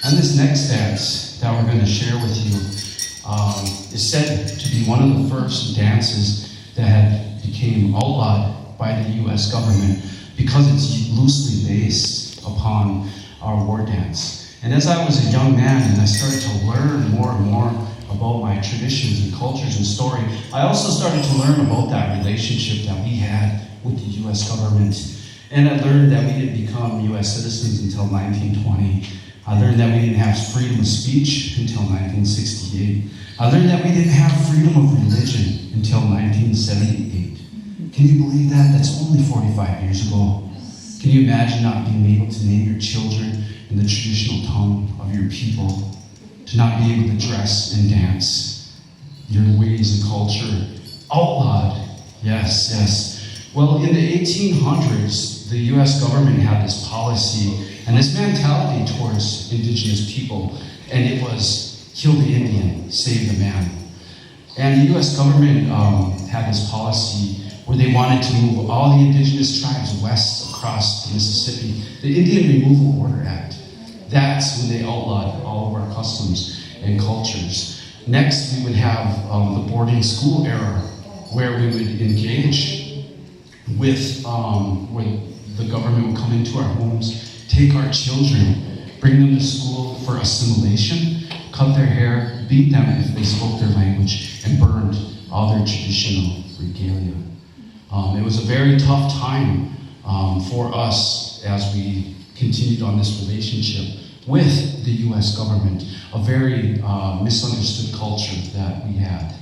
And this next dance that we're going to share with you is said to be one of the first dances that became outlawed by the US government because it's loosely based upon our war dance. And as I was a young man and I started to learn more and more about my traditions and cultures and story, I also started to learn about that relationship that we had with the US government. And I learned that we didn't become US citizens until 1920. I learned that we didn't have freedom of speech until 1968. I learned that we didn't have freedom of religion until 1978. Can you believe that? That's only 45 years ago. Can you imagine not being able to name your children in the traditional tongue of your people? To not be able to dress and dance? Your ways and culture outlawed. Yes, yes. Well, in the 1800s, the US government had this policy and this mentality towards indigenous people, and it was kill the Indian, save the man. And the US government had this policy where they wanted to move all the indigenous tribes west across the Mississippi. The Indian Removal Order Act. That's when they outlawed all of our customs and cultures. Next, we would have the boarding school era, where we would engage with where the government would come into our homes, take our children, bring them to school for assimilation, cut their hair, beat them if they spoke their language, and burned all their traditional regalia. It was a very tough time for us as we continued on this relationship with the US government, a very misunderstood culture that we had.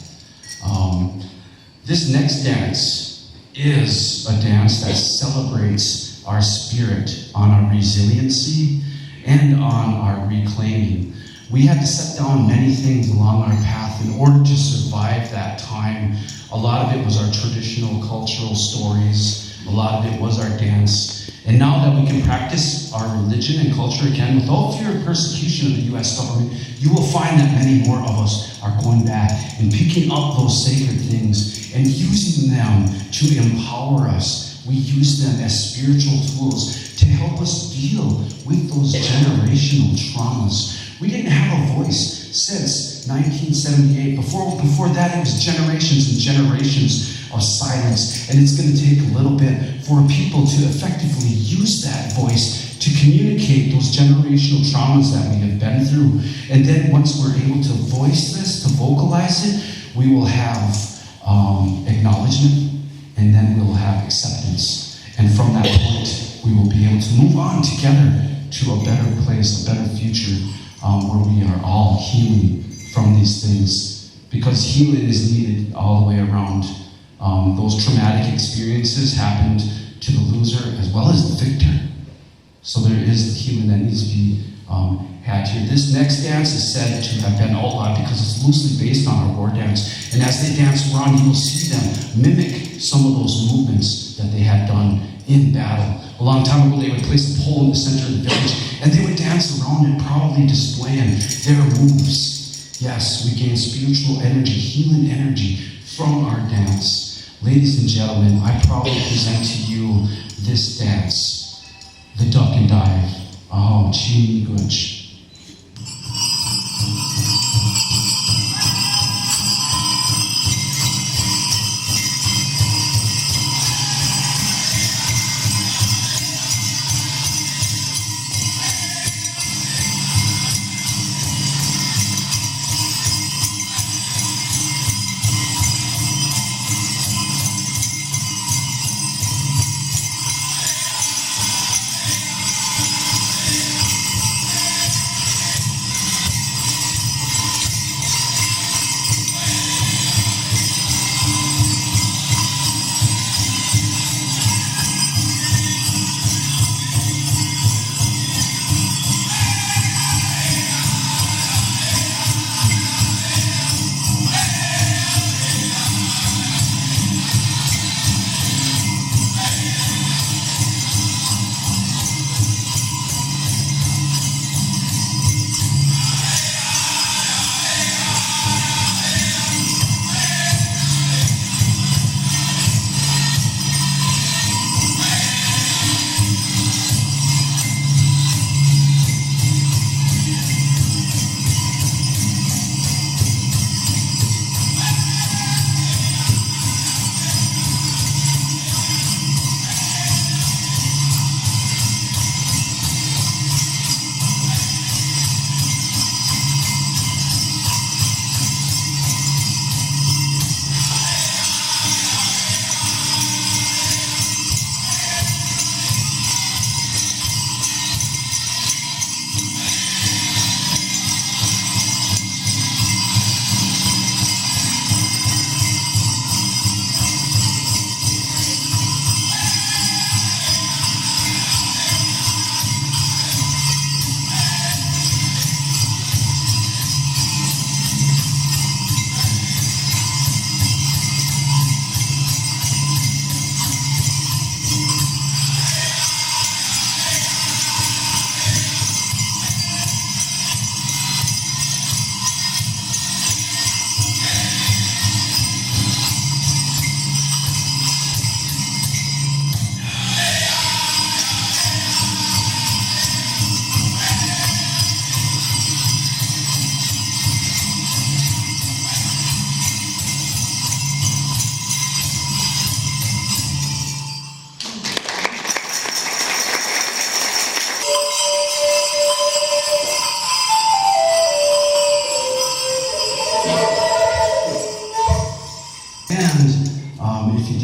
This next dance is a dance that celebrates our spirit on our resiliency and on our reclaiming. We had to set down many things along our path in order to survive that time. A lot of it was our traditional cultural stories. A lot of it was our dance. And now that we can practice our religion and culture again without fear of persecution of the US government, you will find that many more of us are going back and picking up those sacred things and using them to empower us. We use them as spiritual tools to help us deal with those generational traumas. We didn't have a voice since 1978. Before that, it was generations and generations of silence. And it's going to take a little bit for people to effectively use that voice to communicate those generational traumas that we have been through. And then once we're able to voice this, to vocalize it, we will have acknowledgement, and then we'll have acceptance. And from that point, we will be able to move on together to a better place, a better future, where we are all healing from these things. Because healing is needed all the way around. Those traumatic experiences happened to the loser as well as the victor. So there is the healing that needs to be had here. This next dance is said to have been outlawed because it's loosely based on our war dance. And as they dance around, you will see them mimic some of those movements that they had done in battle. A long time ago, they would place a pole in the center of the village, and they would dance around it, proudly displaying their moves. Yes, we gain spiritual energy, healing energy from our dance. Ladies and gentlemen, I proudly present to you this dance, the duck and dive. Oh, gee, gooch.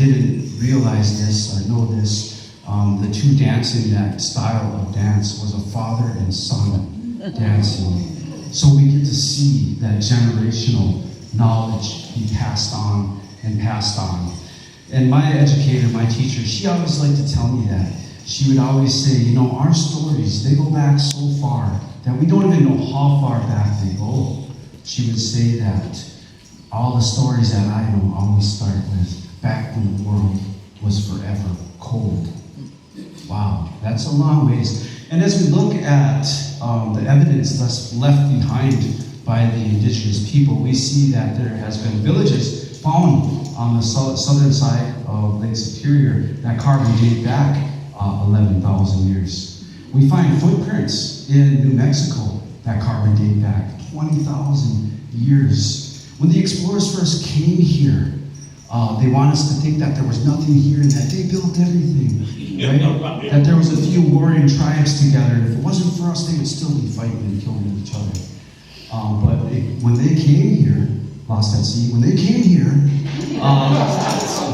didn't realize this or know this, the two dancing that style of dance was a father and son dancing. So we get to see that generational knowledge be passed on and passed on. And my educator, my teacher, she always liked to tell me that. She would always say, you know, our stories, they go back so far that we don't even know how far back they go. She would say that all the stories that I know always start with back when the world was forever cold. Wow, that's a long ways. And as we look at the evidence that's left behind by the indigenous people, we see that there has been villages found on the southern side of Lake Superior that carbon date back 11,000 years. We find footprints in New Mexico that carbon date back 20,000 years. When the explorers first came here, they want us to think that there was nothing here and that they built everything, right? That there was a few warring tribes together, and if it wasn't for us, they would still be fighting and killing each other. When they came here, lost at sea, when they came here,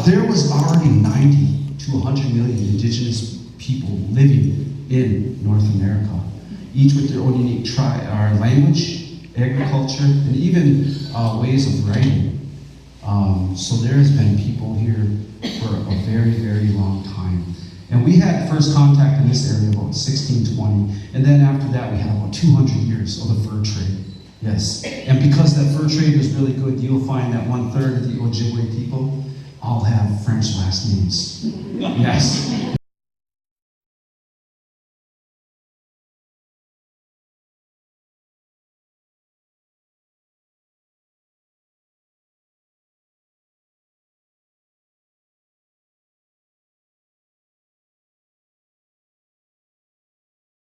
there was already 90 to 100 million indigenous people living in North America, each with their own unique language, agriculture, and even ways of writing. So there has been people here for a very, very long time. And we had first contact in this area about 1620, and then after that we had about 200 years of the fur trade. Yes, and because that fur trade was really good, you'll find that 1/3 of the Ojibwe people all have French last names. Yes,